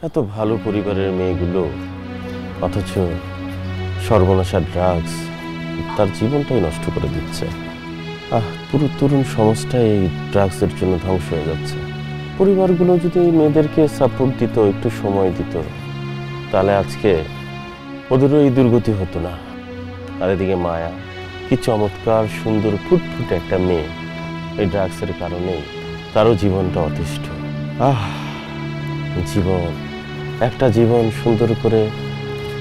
এত ভালো পরিবারের মেয়েগুলো অথচ সর্বনাশা ড্রাগস তার জীবনটাই নষ্ট করে দিচ্ছে। পুরো তরুণ সমাজটাই এই ড্রাগসের জন্য ধ্বংস হয়ে যাচ্ছে। পরিবারগুলো যদি এই মেয়েদেরকে সাপোর্ট দিত, একটু সময় দিত, তাহলে আজকে ওদেরও এই দুর্গতি হতো না। আর এদিকে মায়া, কি চমৎকার সুন্দর ফুটফুটে একটা মেয়ে, এই ড্রাগসের কারণেই তারও জীবনটা অতিষ্ঠ। জীবন, একটা জীবন সুন্দর করে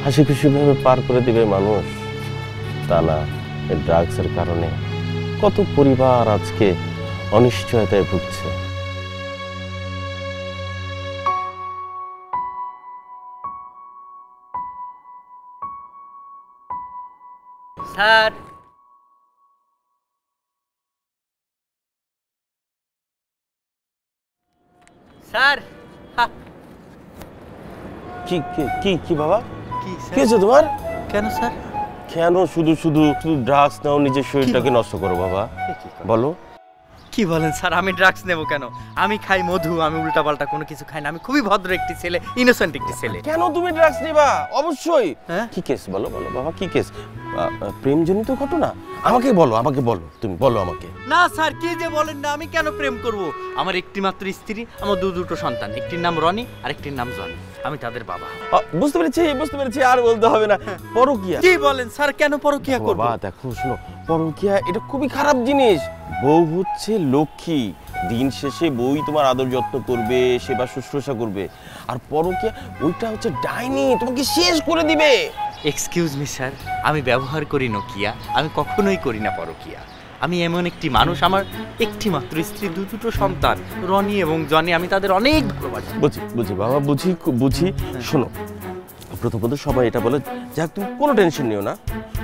হাসি খুশিভাবে পার করে দিবে মানুষ, তা না, এই ড্রাগসের কারণে কত পরিবার আজকে অনিশ্চয়তায় ভুগছে। স্যার, স্যার, কি কি কি বাবা, কি হয়েছে তোমার? কেন স্যার? কেন শুধু শুধু শুধু ড্রাগস নাও, নিজের শরীরটাকে নষ্ট করো বাবা? বলো। কি বলেন স্যার, আমি ড্রাগস নেব কেন? আমি খাই মধু, আমি উল্টাপাল্টা কোনো কিছু খাই না। আমি খুবই ভদ্র একটি ছেলে, ইনোসেন্ট একটি ছেলে। কেন তুমি ড্রাগস নিবা? অবশ্যই। হ্যাঁ, কি কেস বলো বলো বাবা, কি কেস? প্রেমজনিত ঘটনা? আমাকে বলো, আমাকে বলো, তুমি বলো আমাকে। না স্যার, কি যে বলেন না, আমি কেন প্রেম করব? আমার একটি মাত্র স্ত্রী, আমার দুটো সন্তান, একটির নাম রনি আর একটির নাম জনি। আমি তাদের বাবা। বুঝতে পেরেছি, আর বলতে হবে না। পরকিয়া? কি বলেন স্যার, কেন পরকিয়া করব? বাবা দেখো, শোনো, পরকিয়া এটা খুবই খারাপ জিনিস। বউ হচ্ছে লক্ষ্মী, দিন শেষে বউই তোমার আদর যত্ন করবে, সেবা শুশ্রূষা করবে। আর পরকিয়া ওইটা হচ্ছে ডাইনি, তোমাকে শেষ করে দিবে। এক্সকিউজ মি স্যার, আমি ব্যবহার করি নোকিয়া, আমি কখনোই করি না পরকিয়া। আমি এমন একটি মানুষ, আমার একটি মাত্র স্ত্রী, দুটো সন্তান, রনি এবং জনি, আমি তাদের অনেক ভালোবাসি। বুঝি বাবা, বুঝি। শোনো, প্রথমত সবাই এটা বলে, যাক তুমি কোনো টেনশন নিও না।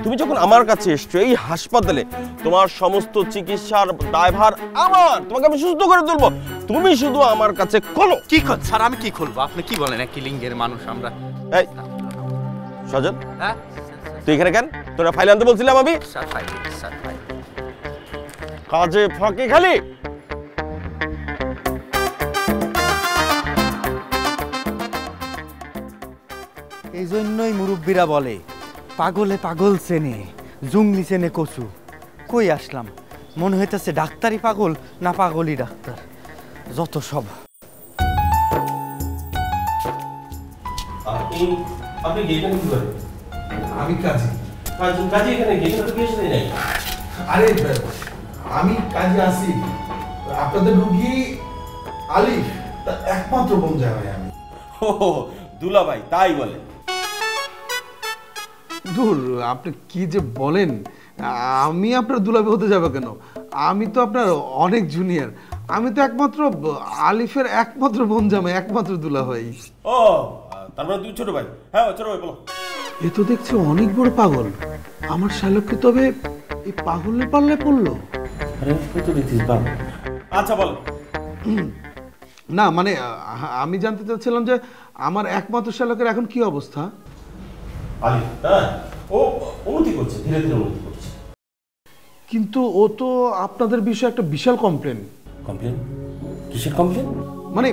তুমি যখন আমার কাছে এসছো এই হাসপাতালে, তোমার সমস্ত চিকিৎসার দায়ভার আমার, তোমাকে আমি সুস্থ করে তুলবো। তুমি শুধু আমার কাছে খোলো। কি কর স্যার, আমি কি খুলবো? আপনি কি বলেন, একই লিঙ্গের মানুষ আমরা। এই সজল, হ্যাঁ তুই এখানে কেন? তোরা ফাইল আনতে বলছিলাম আমি। Sir file. কাজে ফাঁকি খালি। এই জন্যই মুরব্বীরা বলে, পাগলে পাগল চেনে, জুংলি চেনে কচু। কই আসলাম, মনে হইতেছে ডাক্তারই পাগল না পাগলই ডাক্তার, যত সব। আপনি গেটেন কি করেন? আমি কাজী। কাজী এখানে গেটেন তো কিছু নেই। আরে আমি কাজে আসি, আপনাদের রুগী আলিফ তার একমাত্র বোন জামাই আমি। ও দুলা ভাই, তাই বলে? দূর, আপনি কি যে বলেন, আমি আপনার দুলাভাই হতে যাবে কেন? আমি তো আপনার অনেক জুনিয়র। আমি তো একমাত্র আলিফের একমাত্র বোন জামাই, একমাত্র দুলাভাই। ও তার মানে তুই ছোট ভাই? হ্যাঁ ছোট ভাই, বলো। এ তো দেখছি অনেক বড় পাগল। আমার শালককে তবে এই পাগলের পাল্লায় পড়লো। আরে তুই তো দেখছিস বাবা। আচ্ছা বল। না মানে আমি জানতে চাচ্ছিলাম যে আমার একমাত্র শালকের এখন কি অবস্থা? আলী, হ্যাঁ, ও উন্নতি করছে, ধীরে ধীরে উন্নতি করছে। কিন্তু ও তো আপনাদের বিষয়ে একটা বিশাল কমপ্লেন। কমপ্লেন? কিসের কমপ্লেন? মানে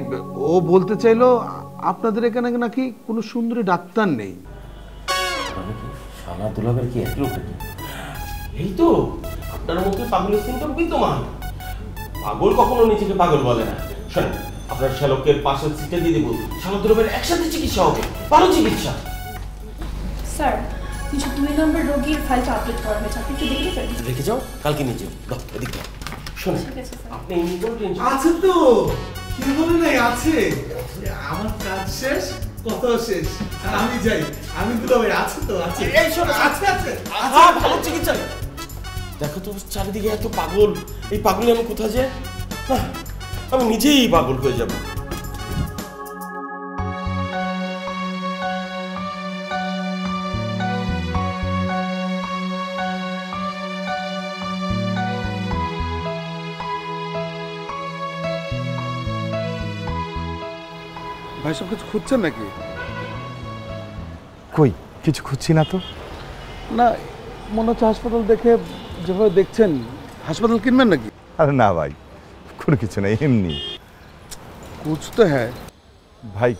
ও বলতে চাইলো আপনাদের এখানে নাকি কোনো সুন্দরী ডাক্তার নেই। শালা দুলাভাইয়ের কি একই লোক? এই তো আপনার মধ্যে পাগলের সিমটম বিদ্যমান। পাগল কখনো নিজেকে পাগল বলে না। শোনেন, আপনার শ্যালকের পাশের সিটে দিয়ে দেবো, শালা দুলাভাইয়ের একসাথে চিকিৎসা হবে, ভালো চিকিৎসা। স্যার, 2 নম্বর রোগীর ফাইলটা আপলোড করা হয়েছে, আপনি একটু দেখে ফেলুন। রেখে যাও, কালকে নিয়ে যাও। দাও এদিকে। শোনেন, আপনি এমনি কোনো টেনশন আছে তো, কি বলে নাই আছে। আমার কাজ শেষ, কথা শেষ, আমি যাই। আমি দুলাভাই আছে তো, আছে। এই শোনো, আছে আছে ভালো চিকিৎসা। দেখো তো চারিদিকে এত পাগল, এই পাগলে আমি কোথায় যাই? আমি নিজেই পাগল হয়ে যাব। ভাই সব কিছু খুঁজছেন নাকি? কই কিছু খুঁজছি না তো। না মনে হচ্ছে হাসপাতাল দেখে যেভাবে দেখছেন, হাসপাতাল কিনবেন নাকি? আরে না ভাই, কোনো কিছু নাই, এমনি। कुछ तो है ভাই।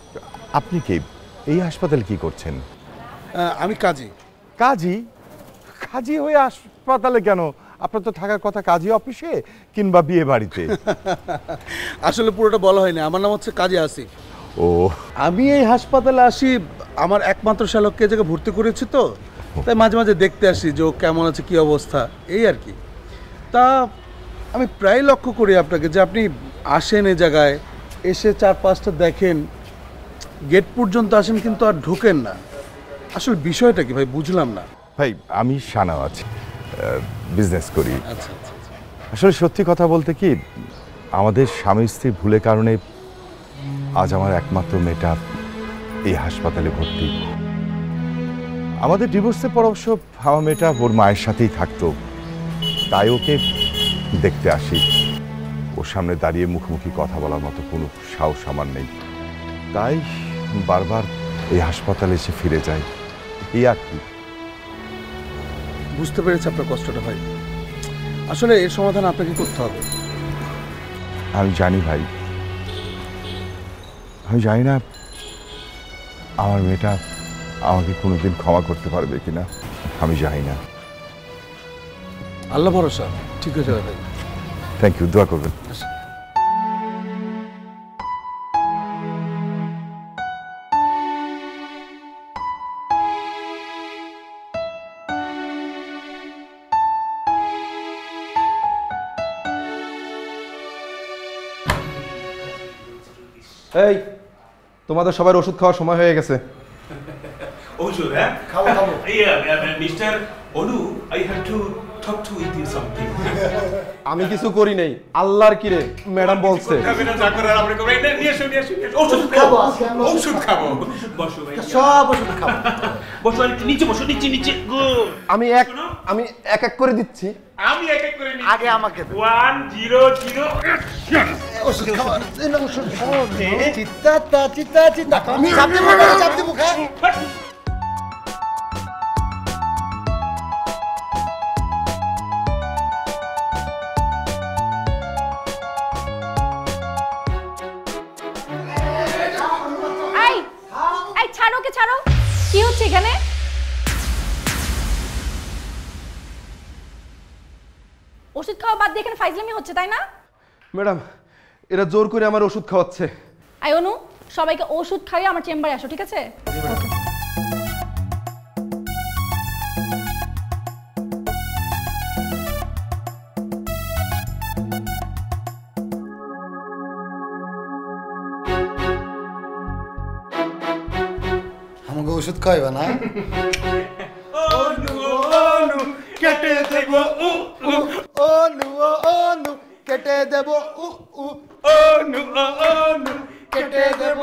আপনি কি এই হাসপাতালে কি করছেন? আমি কাজী। কাজী? কাজী হয়ে হাসপাতালে কেন? আপনার তো থাকার কথা কাজী অফিসে কিংবা বিয়ে বাড়িতে। আসলে পুরোটা বলা হয়নি, আমার নাম হচ্ছে কাজী আসিফ। ও, আমি এই হাসপাতালে আসি, আমার একমাত্র শ্যালককে এই জায়গায় ভর্তি করেছি তো, তাই মাঝে মাঝে দেখতে আসি যে ও কেমন আছে, কি অবস্থা, এই আর কি। তা আমি প্রায় লক্ষ্য করি আপনাকে যে আপনি আসেন এই জায়গায়, এসে 4-5টা দেখেন, গেট পর্যন্ত আসেন কিন্তু আর ঢোকেন না। আসলে বিষয়টা কি ভাই, বুঝলাম না। ভাই আমি সানাওয়াজ, বিজনেস করি। আচ্ছা আচ্ছা। আসলে সত্যি কথা বলতে কি, আমাদের স্বামী স্ত্রীর ভুলের কারণে আজ আমার একমাত্র মেয়েটা এই হাসপাতালে ভর্তি। আমাদের ডিভোর্সের পর অবশ্য আমার মেয়েটা ওর মায়ের সাথেই থাকতো, তাই ওকে দেখতে আসি। ওর সামনে দাঁড়িয়ে মুখোমুখি কথা বলার মতো কোনো সাহস আমার নেই, তাই বারবার এই হাসপাতালে এসে ফিরে যাই, এই আর কি। বুঝতে পেরেছি আপনার কষ্টটা ভাই, আসলে এর সমাধান আপনাকে করতে হবে। আমি জানি ভাই, আমি জানি না আমার মেয়েটা আমাকে কোনোদিন ক্ষমা করতে পারবে কিনা, আমি জানি না। আল্লাহ ভরসা, ঠিক হয়ে যাবে ভাই। থ্যাংক ইউ, দোয়া করবেন। এই তোমাদের সবার ওষুধ খাওয়ার সময় হয়ে গেছে। ওষুধ, হ্যাঁ? খাবো। Mister Anu, I have to talk to with you something. আমি কিছু করি নাই, আল্লাহর কিরে ম্যাডাম বলছে। যা করে আমরা করব। নিয়ে এসো। ওষুধ খাবো। ওষুধ খাবো। বসো ভাই। সব ওষুধ খাবো। বসো, নিচে বসো, নিচে। গুড। আমি এক এক করে দিচ্ছি। আমি এক এক করে নিচ্ছি। আগে আমাকে 1 0 0 ওষুধ খাওয়া ওষুধ খাওয়া চিত্তা আমি চাপ দেবো খা। ছাড়ো, কি হচ্ছে এখানে? ওষুধ খাওয়া বাদ দিয়ে এখানে ফাইজলামি হচ্ছে, তাই না? ম্যাডাম, এরা জোর করে আমার ওষুধ খাওয়াচ্ছে। আই অনু, সবাইকে ওষুধ খাইয়ে আমার চেম্বারে আসো, ঠিক আছে? আমাকে ওষুধ খাইবা না? অনু কেটে দেব অনু কেটে দেব অনু কেটে দেব